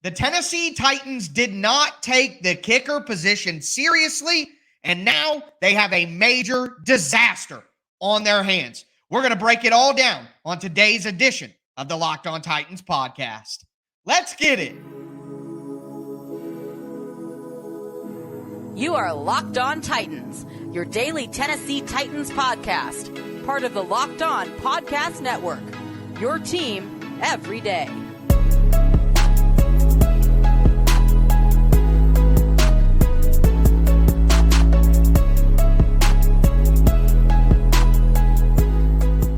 The Tennessee Titans did not take the kicker position seriously, and now they have a major disaster on their hands. We're going to break it all down on today's edition of the Locked On Titans podcast. Let's get it. You are Locked On Titans, your daily Tennessee Titans podcast, part of the Locked On Podcast Network, your team every day.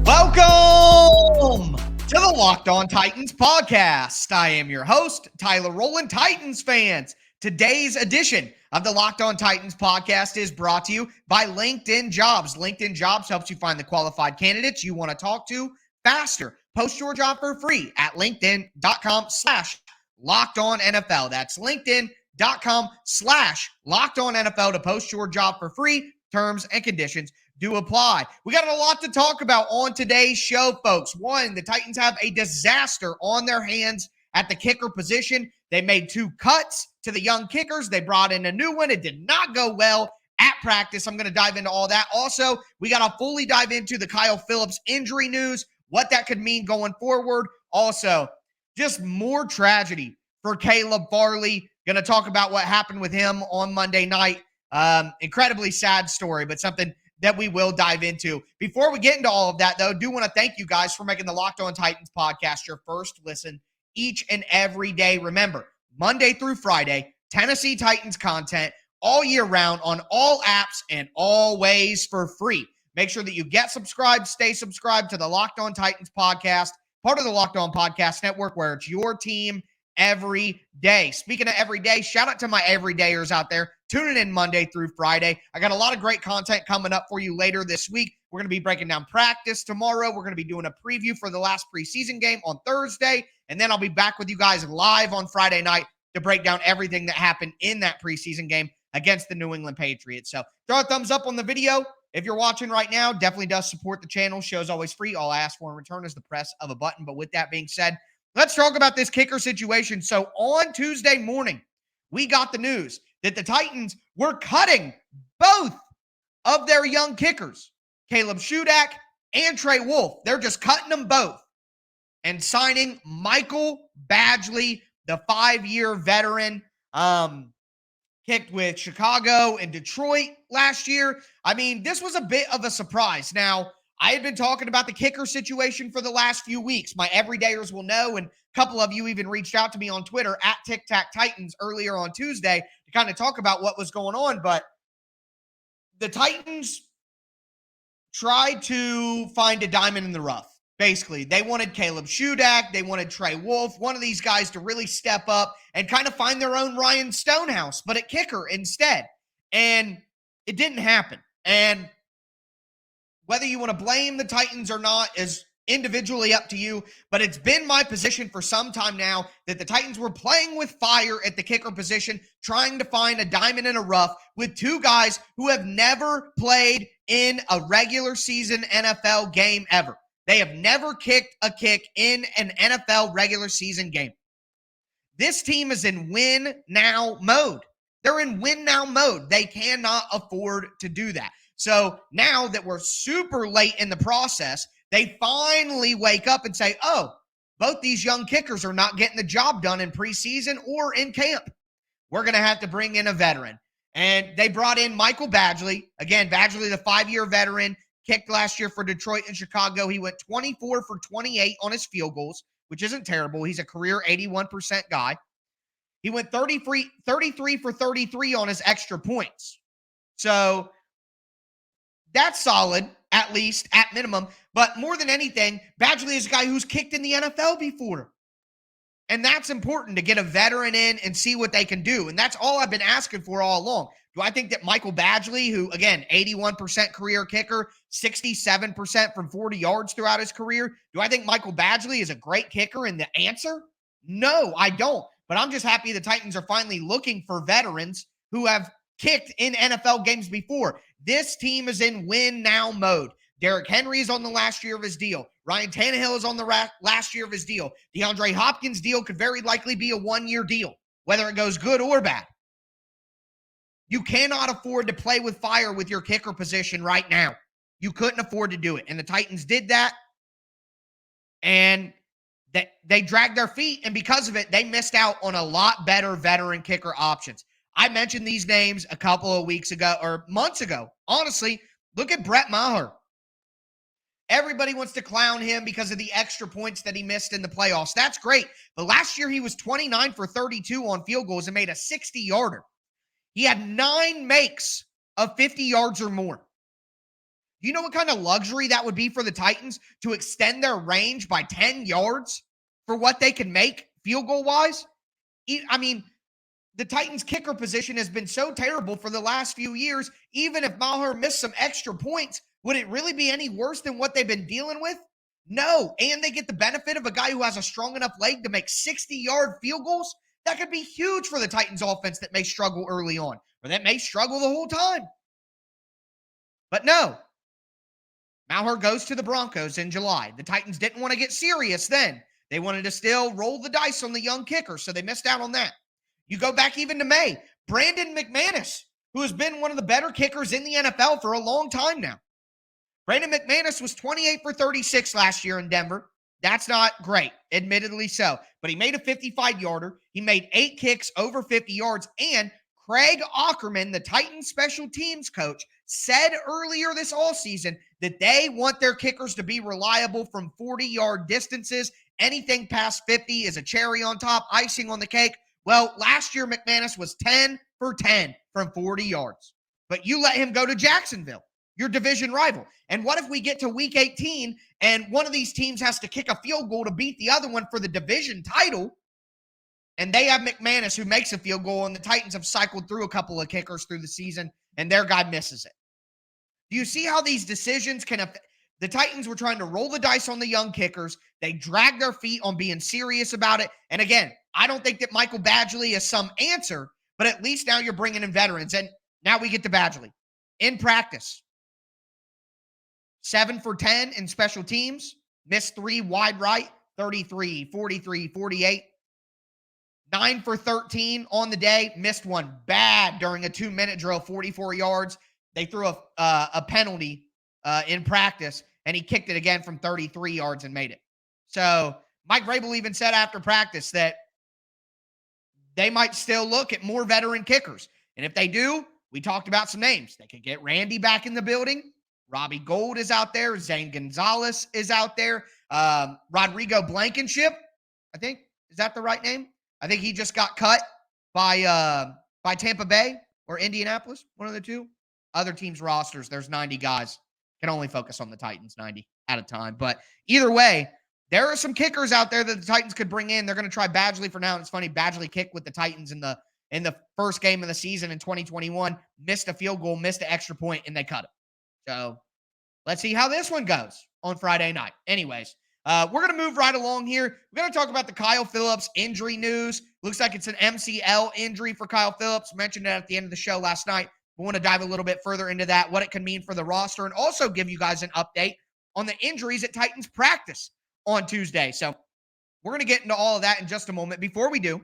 Welcome to the Locked On Titans podcast. I am your host, Tyler Rowland. Titans fans, today's edition of the Locked On Titans podcast is brought to you by LinkedIn Jobs. LinkedIn Jobs helps you find the qualified candidates you want to talk to faster. Post your job for free at linkedin.com/LockedOnNFL. That's linkedin.com/LockedOnNFL to post your job for free. Terms and conditions do apply. We got a lot to talk about on today's show, folks. One, the Titans have a disaster on their hands at the kicker position. They made 2 cuts to the young kickers. They brought in a new one. It did not go well at practice. I'm going to dive into all that. Also, we got to fully dive into the Kyle Phillips injury news, what that could mean going forward. Also, just more tragedy for Caleb Farley. Going to talk about what happened with him on Monday night. Incredibly sad story, but something that we will dive into. Before we get into all of that, though, do want to thank you guys for making the Locked On Titans podcast your first listen each and every day. Remember, Monday through Friday, Tennessee Titans content all year round on all apps and always for free. Make sure that you get subscribed, stay subscribed to the Locked On Titans podcast, part of the Locked On Podcast Network, where it's your team every day. Speaking of every day, shout out to my everydayers out there tuning in Monday through Friday. I got a lot of great content coming up for you later this week. We're going to be breaking down practice tomorrow. We're going to be doing a preview for the last preseason game on Thursday, and then I'll be back with you guys live on Friday night to break down everything that happened in that preseason game against the New England Patriots. So throw a thumbs up on the video. If you're watching right now, definitely does support the channel. Show's always free. All I ask for in return is the press of a button. But with that being said, let's talk about this kicker situation. So on Tuesday morning, we got the news that the Titans were cutting both of their young kickers, Caleb Shudak and Trey Wolff. They're just cutting them both and signing Michael Badgley, the 5-year veteran, kicked with Chicago and Detroit last year. I mean, this was a bit of a surprise. Now, I had been talking about the kicker situation for the last few weeks. My everydayers will know, and a couple of you even reached out to me on Twitter at TicTacTitans earlier on Tuesday to kind of talk about what was going on. But the Titans tried to find a diamond in the rough. Basically, they wanted Caleb Shudak. They wanted Trey Wolff, one of these guys to really step up and kind of find their own Ryan Stonehouse, but at kicker instead. And it didn't happen. And whether you want to blame the Titans or not is individually up to you, but it's been my position for some time now that the Titans were playing with fire at the kicker position, trying to find a diamond in a rough with 2 guys who have never played in a regular season NFL game ever. They have never kicked a kick in an NFL regular season game. This team is in win-now mode. They're in win-now mode. They cannot afford to do that. So now that we're super late in the process, they finally wake up and say, oh, both these young kickers are not getting the job done in preseason or in camp. We're going to have to bring in a veteran. And they brought in Michael Badgley. Again, Badgley, the 5-year veteran, kicked last year for Detroit and Chicago. He went 24 for 28 on his field goals, which isn't terrible. He's a career 81% guy. He went 33 for 33 on his extra points. So that's solid, at least, at minimum. But more than anything, Badgley is a guy who's kicked in the NFL before. And that's important to get a veteran in and see what they can do. And that's all I've been asking for all along. Do I think that Michael Badgley, who, again, 81% career kicker, 67% from 40 yards throughout his career, do I think Michael Badgley is a great kicker? And the answer? No, I don't. But I'm just happy the Titans are finally looking for veterans who have kicked in NFL games before. This team is in win-now mode. Derrick Henry is on the last year of his deal. Ryan Tannehill is on the last year of his deal. DeAndre Hopkins' deal could very likely be a one-year deal, whether it goes good or bad. You cannot afford to play with fire with your kicker position right now. You couldn't afford to do it. And the Titans did that. And they dragged their feet. And because of it, they missed out on a lot better veteran kicker options. I mentioned these names a couple of weeks ago or months ago. Honestly, look at Brett Maher. Everybody wants to clown him because of the extra points that he missed in the playoffs. That's great. But last year, he was 29 for 32 on field goals and made a 60-yarder. He had 9 makes of 50 yards or more. You know what kind of luxury that would be for the Titans to extend their range by 10 yards for what they can make field goal-wise? I mean, the Titans' kicker position has been so terrible for the last few years. Even if Maher missed some extra points, would it really be any worse than what they've been dealing with? No. And they get the benefit of a guy who has a strong enough leg to make 60-yard field goals. That could be huge for the Titans offense that may struggle early on, or that may struggle the whole time. But no. Maher goes to the Broncos in July. The Titans didn't want to get serious then. They wanted to still roll the dice on the young kicker, so they missed out on that. You go back even to May. Brandon McManus, who has been one of the better kickers in the NFL for a long time now. Brandon McManus was 28 for 36 last year in Denver. That's not great, admittedly so. But he made a 55-yarder. He made 8 kicks over 50 yards. And Craig Aukerman, the Titans special teams coach, said earlier this offseason that they want their kickers to be reliable from 40-yard distances. Anything past 50 is a cherry on top, icing on the cake. Well, last year, McManus was 10 for 10 from 40 yards. But you let him go to Jacksonville, your division rival. And what if we get to week 18 and one of these teams has to kick a field goal to beat the other one for the division title, and they have McManus who makes a field goal, and the Titans have cycled through a couple of kickers through the season, and their guy misses it? Do you see how these decisions can affect? The Titans were trying to roll the dice on the young kickers. They dragged their feet on being serious about it. And again, I don't think that Michael Badgley is some answer, but at least now you're bringing in veterans. And now we get to Badgley. In practice, 7 for 10 in special teams, missed 3 wide right, 33, 43, 48. 9 for 13 on the day, missed 1 bad during a 2-minute drill, 44 yards. They threw a penalty in practice, and he kicked it again from 33 yards and made it. So Mike Vrabel even said after practice that they might still look at more veteran kickers. And if they do, we talked about some names. They could get Randy back in the building. Robbie Gould is out there. Zane Gonzalez is out there. Rodrigo Blankenship, I think. Is that the right name? I think he just got cut by Tampa Bay or Indianapolis, one of the two. Other teams' rosters, there's 90 guys. Can only focus on the Titans 90 at a time. But either way, there are some kickers out there that the Titans could bring in. They're going to try Badgley for now. And it's funny, Badgley kicked with the Titans in the first game of the season in 2021, missed a field goal, missed an extra point, and they cut it. So let's see how this one goes on Friday night. Anyways, we're going to move right along here. We're going to talk about the Kyle Phillips injury news. Looks like it's an MCL injury for Kyle Phillips. Mentioned it at the end of the show last night. We want to dive a little bit further into that, what it can mean for the roster, and also give you guys an update on the injuries at Titans practice on Tuesday. So we're going to get into all of that in just a moment. Before we do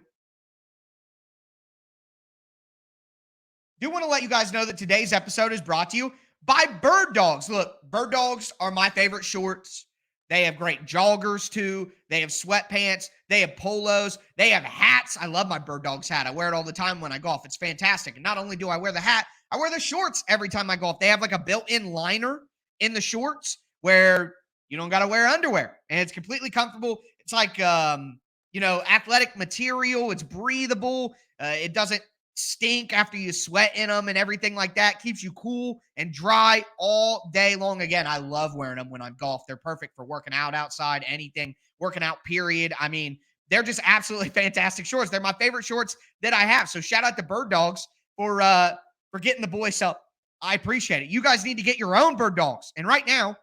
want to let you guys know that today's episode is brought to you by Bird Dogs. Look, Bird Dogs are my favorite shorts. They have great joggers too. They have sweatpants. They have polos. They have hats. I love my Bird Dogs hat. I wear it all the time when I golf. It's fantastic. And not only do I wear the hat, I wear the shorts every time I golf. They have like a built-in liner in the shorts where you don't got to wear underwear. And it's completely comfortable. It's like, athletic material. It's breathable. It doesn't stink after you sweat in them and everything like that. Keeps you cool and dry all day long. Again, I love wearing them when I golf. They're perfect for working out outside, anything, working out, period. I mean, they're just absolutely fantastic shorts. They're my favorite shorts that I have. So shout out to Bird Dogs for getting the boys up. I appreciate it. You guys need to get your own Bird Dogs. And right now,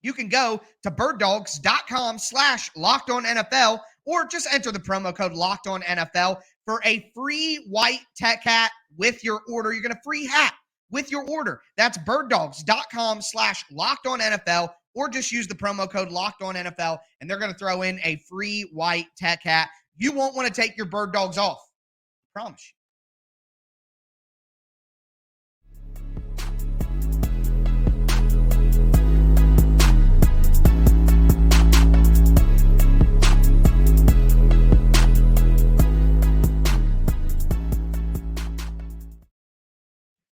you can go to birddogs.com/LockedOnNFL or just enter the promo code LockedOnNFL for a free white tech hat with your order. You're going to free hat with your order. That's birddogs.com/LockedOnNFL or just use the promo code LOCKEDONNFL, and they're going to throw in a free white tech hat. You won't want to take your bird dogs off. I promise you.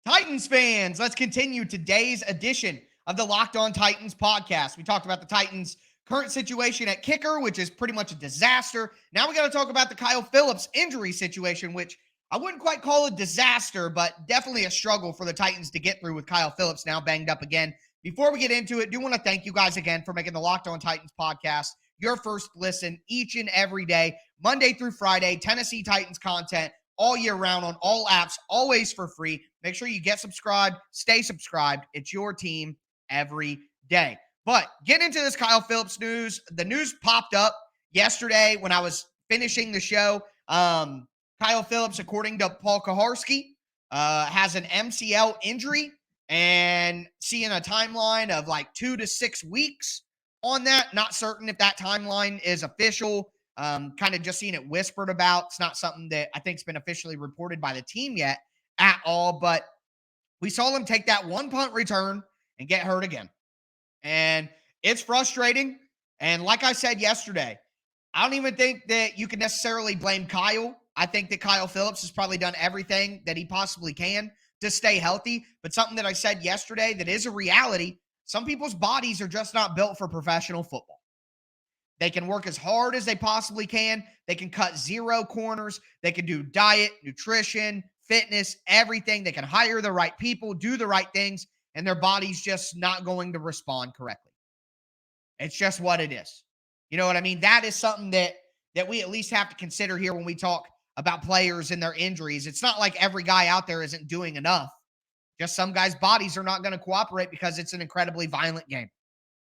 Titans fans, let's continue today's edition of the Locked On Titans podcast. We talked about the Titans' current situation at kicker, which is pretty much a disaster. Now we got to talk about the Kyle Phillips injury situation, which I wouldn't quite call a disaster, but definitely a struggle for the Titans to get through with Kyle Phillips now banged up again. Before we get into it, I do want to thank you guys again for making the Locked On Titans podcast your first listen each and every day, Monday through Friday, Tennessee Titans content all year round on all apps, always for free. Make sure you get subscribed, stay subscribed. It's your team every day. But get into this Kyle Phillips news. The news popped up yesterday when I was finishing the show. Kyle Phillips, according to Paul Kaharski, has an MCL injury and seeing a timeline of like 2 to 6 weeks on that. Not certain if that timeline is official. Kind of just seeing it whispered about. It's not something that I think has been officially reported by the team yet at all, but we saw him take that one punt return and get hurt again. And it's frustrating. And like I said yesterday, I don't even think that you can necessarily blame Kyle. I think that Kyle Phillips has probably done everything that he possibly can to stay healthy. But something that I said yesterday that is a reality, some people's bodies are just not built for professional football. They can work as hard as they possibly can. They can cut 0 corners. They can do diet, nutrition, fitness, everything. They can hire the right people, do the right things, and their body's just not going to respond correctly. It's just what it is. You know what I mean? That is something that we at least have to consider here when we talk about players and their injuries. It's not like every guy out there isn't doing enough. Just some guys' bodies are not going to cooperate because it's an incredibly violent game,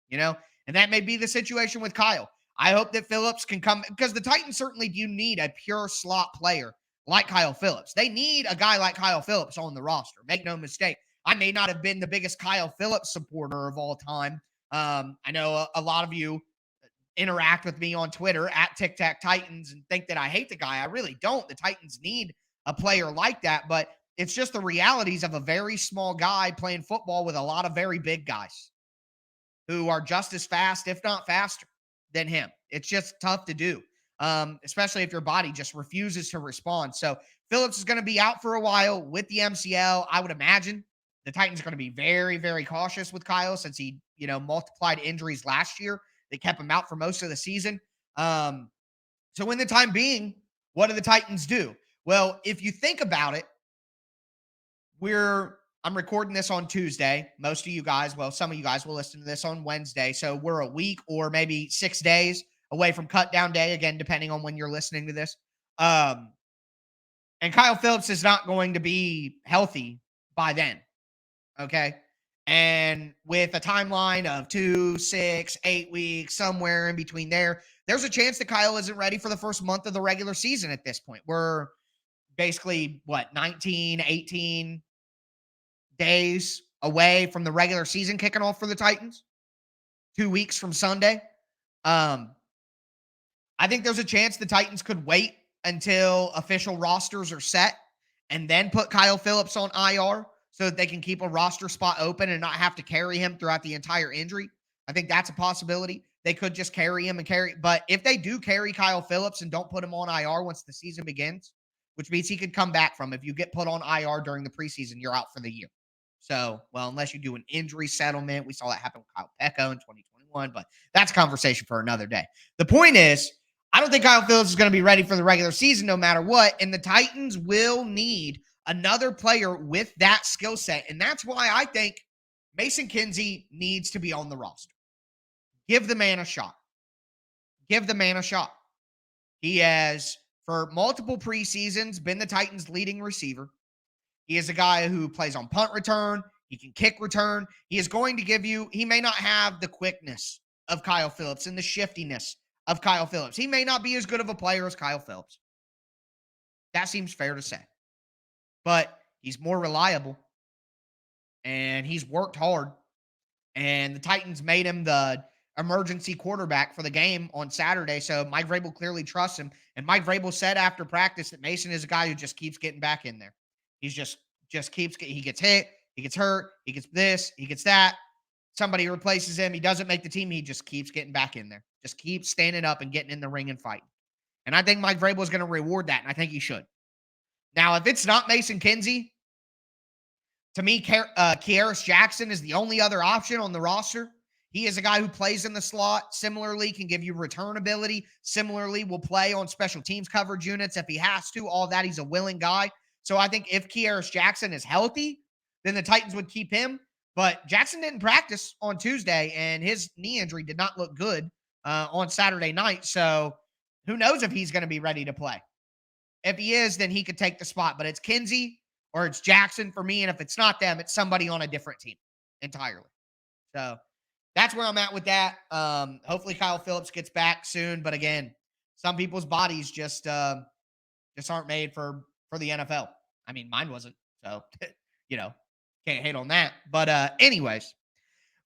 you know? And that may be the situation with Kyle. I hope that Phillips can come, because the Titans certainly do need a pure slot player like Kyle Phillips. They need a guy like Kyle Phillips on the roster. Make no mistake. I may not have been the biggest Kyle Phillips supporter of all time. I know a lot of you interact with me on Twitter at Tic Tac Titans and think that I hate the guy. I really don't. The Titans need a player like that, but it's just the realities of a very small guy playing football with a lot of very big guys who are just as fast, if not faster, than him. It's just tough to do, especially if your body just refuses to respond. So Phillips is going to be out for a while with the MCL. I would imagine the Titans are going to be very, very cautious with Kyle since he, multiplied injuries last year. They kept him out for most of the season. So in the time being, what do the Titans do? Well, if you think about it, I'm recording this on Tuesday. Most of you guys, some of you guys will listen to this on Wednesday. So we're a week or maybe 6 days away from cut down day, again, depending on when you're listening to this. And Kyle Phillips is not going to be healthy by then. Okay. And with a timeline of 2, 6, 8 weeks, somewhere in between there's a chance that Kyle isn't ready for the first month of the regular season at this point. We're basically 19, 18 days away from the regular season kicking off for the Titans. 2 weeks from Sunday. I think there's a chance the Titans could wait until official rosters are set and then put Kyle Phillips on IR so that they can keep a roster spot open and not have to carry him throughout the entire injury. I think that's a possibility. They could just carry him but if they do carry Kyle Phillips and don't put him on IR once the season begins, which means he could come back from, if you get put on IR during the preseason, you're out for the year. So, unless you do an injury settlement, we saw that happen with Kyle Pecco in 2021, but that's a conversation for another day. The point is, I don't think Kyle Phillips is going to be ready for the regular season no matter what, and the Titans will need another player with that skill set, and that's why I think Mason Kinsey needs to be on the roster. Give the man a shot. Give the man a shot. He has, for multiple preseasons, been the Titans' leading receiver. He is a guy who plays on punt return. He can kick return. He is going to give you, he may not have the quickness of Kyle Phillips and the shiftiness of Kyle Phillips. He may not be as good of a player as Kyle Phillips. That seems fair to say. But he's more reliable. And he's worked hard. And the Titans made him the emergency quarterback for the game on Saturday. So Mike Vrabel clearly trusts him. And Mike Vrabel said after practice that Mason is a guy who just keeps getting back in there. He's just keeps, he gets hit, he gets hurt, he gets this, he gets that. Somebody replaces him. He doesn't make the team. He just keeps getting back in there. Just keeps standing up and getting in the ring and fighting. And I think Mike Vrabel is going to reward that, and I think he should. Now, if it's not Mason Kinsey, to me, Kearis Jackson is the only other option on the roster. He is a guy who plays in the slot, similarly can give you return ability, similarly will play on special teams coverage units if he has to, all that. He's a willing guy. So I think if Kearis Jackson is healthy, then the Titans would keep him. But Jackson didn't practice on Tuesday, and his knee injury did not look good on Saturday night. So who knows if he's going to be ready to play. If he is, then he could take the spot. But it's Kinsey or it's Jackson for me. And if it's not them, it's somebody on a different team entirely. So that's where I'm at with that. Hopefully Kyle Phillips gets back soon. But again, some people's bodies just aren't made for the NFL. I mean, mine wasn't. So, can't hate on that. But anyways,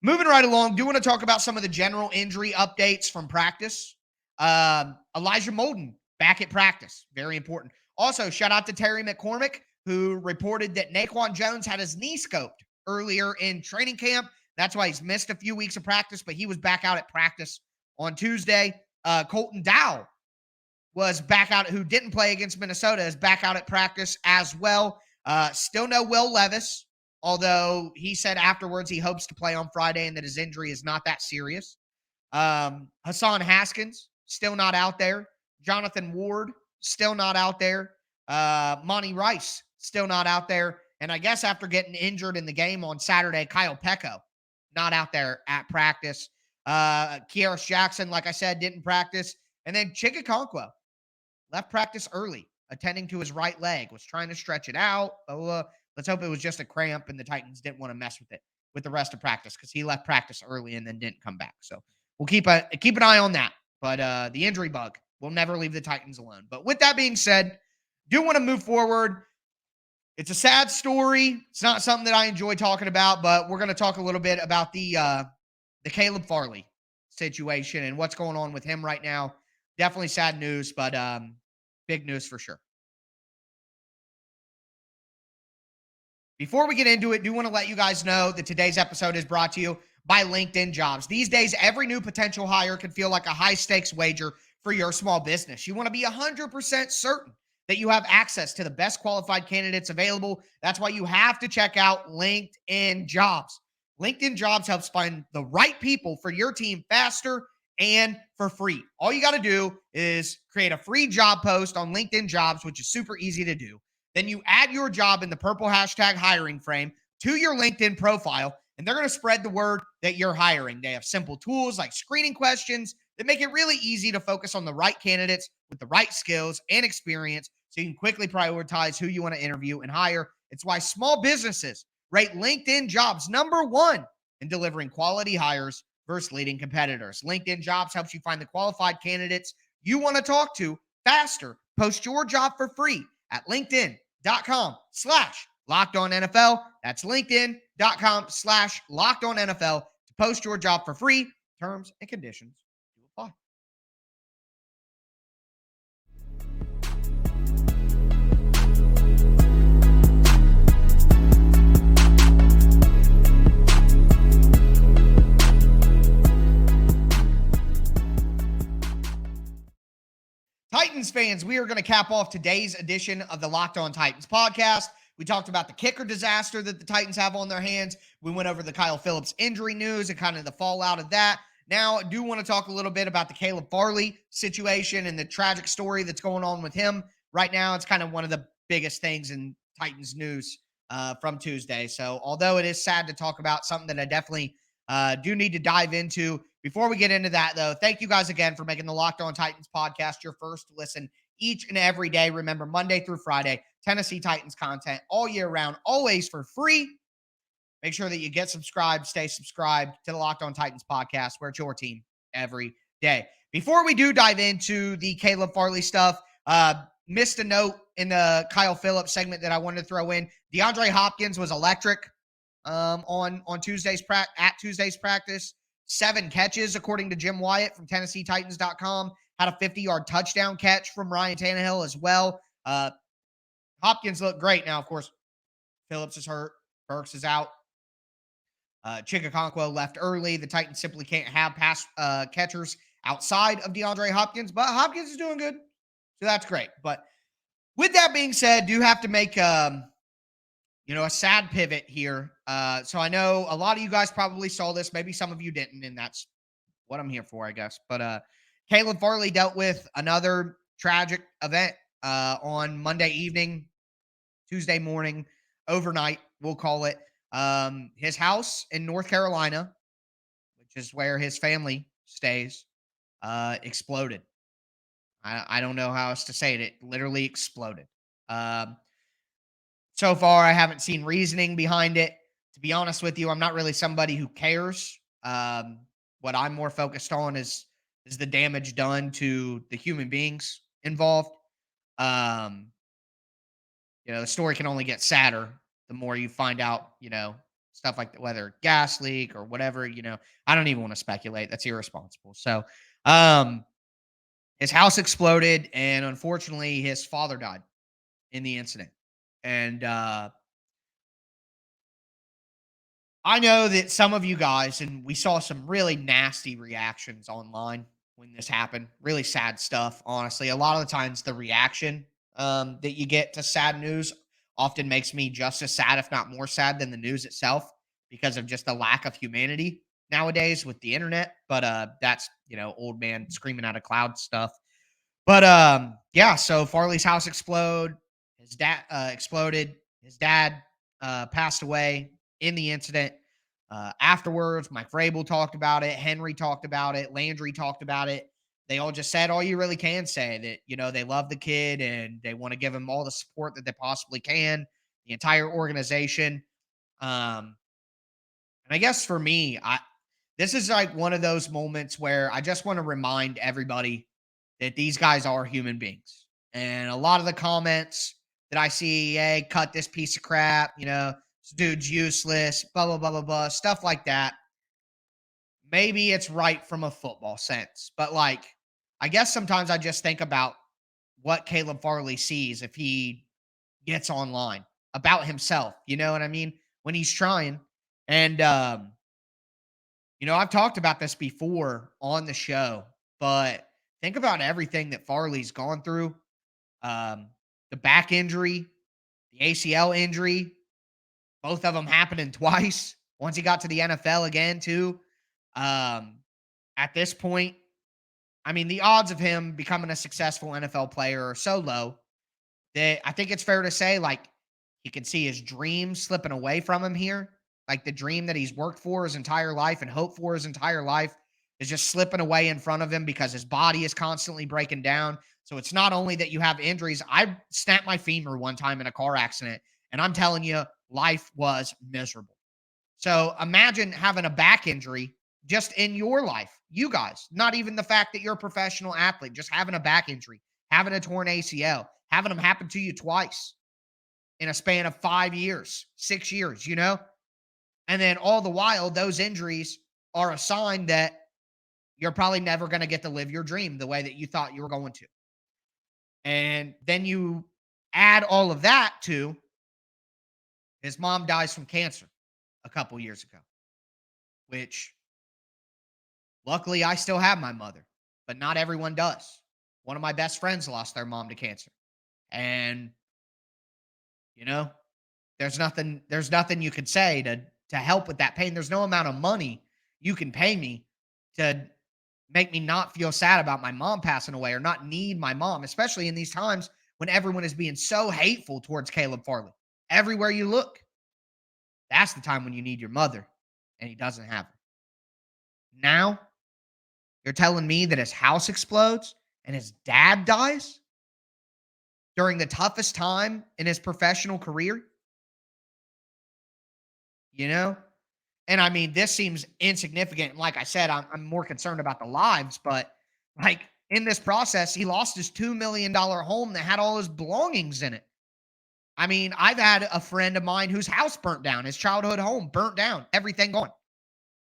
moving right along, do want to talk about some of the general injury updates from practice. Elijah Molden back at practice. Very important. Also, shout out to Terry McCormick, who reported that Naquan Jones had his knee scoped earlier in training camp. That's why he's missed a few weeks of practice, but he was back out at practice on Tuesday. Colton Dow was back out, who didn't play against Minnesota, is back out at practice as well. Still no Will Levis, although he said afterwards he hopes to play on Friday and that his injury is not that serious. Hassan Haskins, still not out there. Jonathan Ward, still not out there. Monty Rice, still not out there. And I guess after getting injured in the game on Saturday, Kyle Pecco, not out there at practice. Kearis Jackson, like I said, didn't practice. And then Chikakonkwo left practice early, attending to his right leg, was trying to stretch it out. Let's hope it was just a cramp and the Titans didn't want to mess with it with the rest of practice because he left practice early and then didn't come back. So we'll keep an eye on that. But the injury bug will never leave the Titans alone. But with that being said, do want to move forward. It's a sad story. It's not something that I enjoy talking about, but we're going to talk a little bit about the Caleb Farley situation and what's going on with him right now. Definitely sad news, but big news for sure. Before we get into it, do want to let you guys know that today's episode is brought to you by LinkedIn Jobs. These days, every new potential hire can feel like a high-stakes wager for your small business. You want to be 100% certain that you have access to the best qualified candidates available. That's why you have to check out LinkedIn Jobs. LinkedIn Jobs helps find the right people for your team faster and for free. All you got to do is create a free job post on LinkedIn Jobs, which is super easy to do. Then you add your job in the purple hashtag hiring frame to your LinkedIn profile, and they're going to spread the word that you're hiring. They have simple tools like screening questions that make it really easy to focus on the right candidates with the right skills and experience so you can quickly prioritize who you want to interview and hire. It's why small businesses rate LinkedIn Jobs #1 in delivering quality hires versus leading competitors. LinkedIn Jobs helps you find the qualified candidates you want to talk to faster. Post your job for free at LinkedIn.com/LockedOnNFL. That's LinkedIn.com/LockedOnNFL to post your job for free. Terms and conditions do apply. Titans fans, we are going to cap off today's edition of the Locked On Titans podcast. We talked about the kicker disaster that the Titans have on their hands. We went over the Kyle Phillips injury news and kind of the fallout of that. Now, I do want to talk a little bit about the Caleb Farley situation and the tragic story that's going on with him. Right now, it's kind of one of the biggest things in Titans news from Tuesday. So, although it is sad to talk about, something that I definitely do need to dive into. Before we get into that, though, thank you guys again for making the Locked On Titans podcast your first listen each and every day. Remember, Monday through Friday, Tennessee Titans content all year round, always for free. Make sure that you get subscribed, stay subscribed to the Locked On Titans podcast, where it's your team every day. Before we do dive into the Caleb Farley stuff, missed a note in the Kyle Phillips segment that I wanted to throw in. DeAndre Hopkins was electric on Tuesday's Tuesday's practice. 7 catches, according to Jim Wyatt from TennesseeTitans.com. Had a 50-yard touchdown catch from Ryan Tannehill as well. Hopkins looked great. Now, of course, Phillips is hurt. Burks is out. Chikakonkwo left early. The Titans simply can't have pass catchers outside of DeAndre Hopkins, but Hopkins is doing good. So that's great. But with that being said, do have to make a sad pivot here. So I know a lot of you guys probably saw this. Maybe some of you didn't, and that's what I'm here for, I guess. But Caleb Farley dealt with another tragic event on Monday evening, Tuesday morning, overnight, we'll call it. His house in North Carolina, which is where his family stays, exploded. I don't know how else to say it. It literally exploded. So far, I haven't seen reasoning behind it. To be honest with you, I'm not really somebody who cares. What I'm more focused on is the damage done to the human beings involved. The story can only get sadder the more you find out, stuff like that, whether gas leak or whatever, I don't even want to speculate. That's irresponsible. So, his house exploded, and unfortunately, his father died in the incident. And I know that some of you guys, and we saw some really nasty reactions online when this happened. Really sad stuff, honestly. A lot of the times, the reaction that you get to sad news often makes me just as sad, if not more sad, than the news itself because of just the lack of humanity nowadays with the internet. But that's, old man screaming out of cloud stuff. But so Farley's house exploded. His dad exploded. His dad passed away in the incident. Afterwards, Mike Vrabel talked about it. Henry talked about it. Landry talked about it. They all just said all you really can say, that, they love the kid and they want to give him all the support that they possibly can, the entire organization. And I guess for me, this is like one of those moments where I just want to remind everybody that these guys are human beings. And a lot of the comments that I see, hey, cut this piece of crap, this dude's useless, blah, blah, blah, blah, blah, stuff like that. Maybe it's right from a football sense. But, I guess sometimes I just think about what Caleb Farley sees if he gets online about himself. You know what I mean? When he's trying. And, I've talked about this before on the show, but think about everything that Farley's gone through. The back injury, the ACL injury, both of them happening twice. Once he got to the NFL again, too. At this point, the odds of him becoming a successful NFL player are so low that I think it's fair to say, he can see his dream slipping away from him here. Like the dream that he's worked for his entire life and hoped for his entire life is just slipping away in front of him because his body is constantly breaking down. So it's not only that you have injuries. I snapped my femur one time in a car accident, and I'm telling you, life was miserable. So imagine having a back injury just in your life. You guys, not even the fact that you're a professional athlete, just having a back injury, having a torn ACL, having them happen to you twice in a span of 5 years, 6 years, And then all the while, those injuries are a sign that you're probably never going to get to live your dream the way that you thought you were going to. And then you add all of that to his mom dies from cancer a couple years ago, which luckily I still have my mother, but not everyone does. One of my best friends lost their mom to cancer. And, there's nothing you could say to help with that pain. There's no amount of money you can pay me to make me not feel sad about my mom passing away or not need my mom, especially in these times when everyone is being so hateful towards Caleb Farley. Everywhere you look, that's the time when you need your mother, and he doesn't have her. Now, you're telling me that his house explodes and his dad dies during the toughest time in his professional career? And this seems insignificant. Like I said, I'm more concerned about the lives, but in this process, he lost his $2 million home that had all his belongings in it. I mean, I've had a friend of mine whose house burnt down, his childhood home burnt down, everything gone.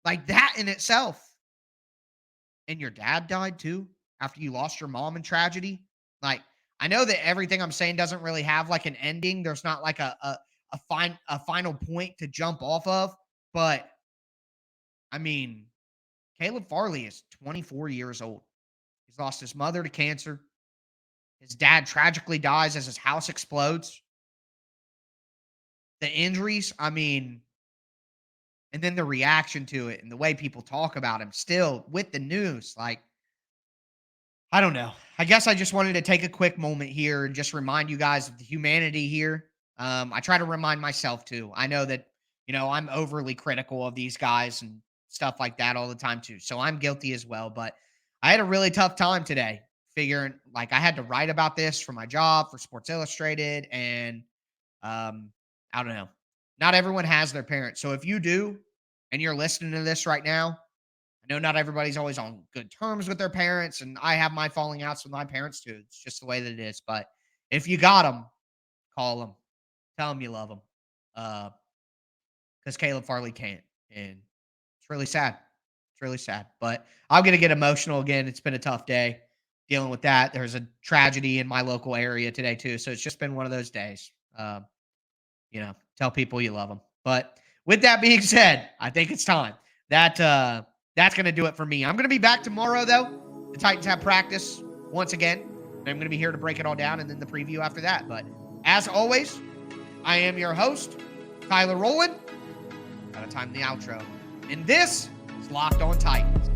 Like that in itself. And your dad died too after you lost your mom in tragedy. Like, I know that everything I'm saying doesn't really have like an ending. There's not like a final point to jump off of. But I mean, Caleb Farley is 24 years old. He's lost his mother to cancer. His dad tragically dies as his house explodes. The injuries, I mean, and then the reaction to it and the way people talk about him still with the news. Like, I don't know. I guess I just wanted to take a quick moment here and just remind you guys of the humanity here. I try to remind myself too. I know that, I'm overly critical of these guys and stuff like that all the time too. So I'm guilty as well. But I had a really tough time today figuring, like, I had to write about this for my job for Sports Illustrated. And I don't know. Not everyone has their parents. So if you do, and you're listening to this right now, I know not everybody's always on good terms with their parents, and I have my falling outs with my parents too. It's just the way that it is. But if you got them, call them, tell them you love them, because Caleb Farley can't, and it's really sad. It's really sad. But I'm gonna get emotional again. It's been a tough day dealing with that. There's a tragedy in my local area today too, so it's just been one of those days. Tell people you love them. But with that being said, I think it's time. That's going to do it for me. I'm going to be back tomorrow, though. The Titans have practice once again. And I'm going to be here to break it all down and then the preview after that. But as always, I am your host, Tyler Rowland. Got to time the outro. And this is Locked On Titans.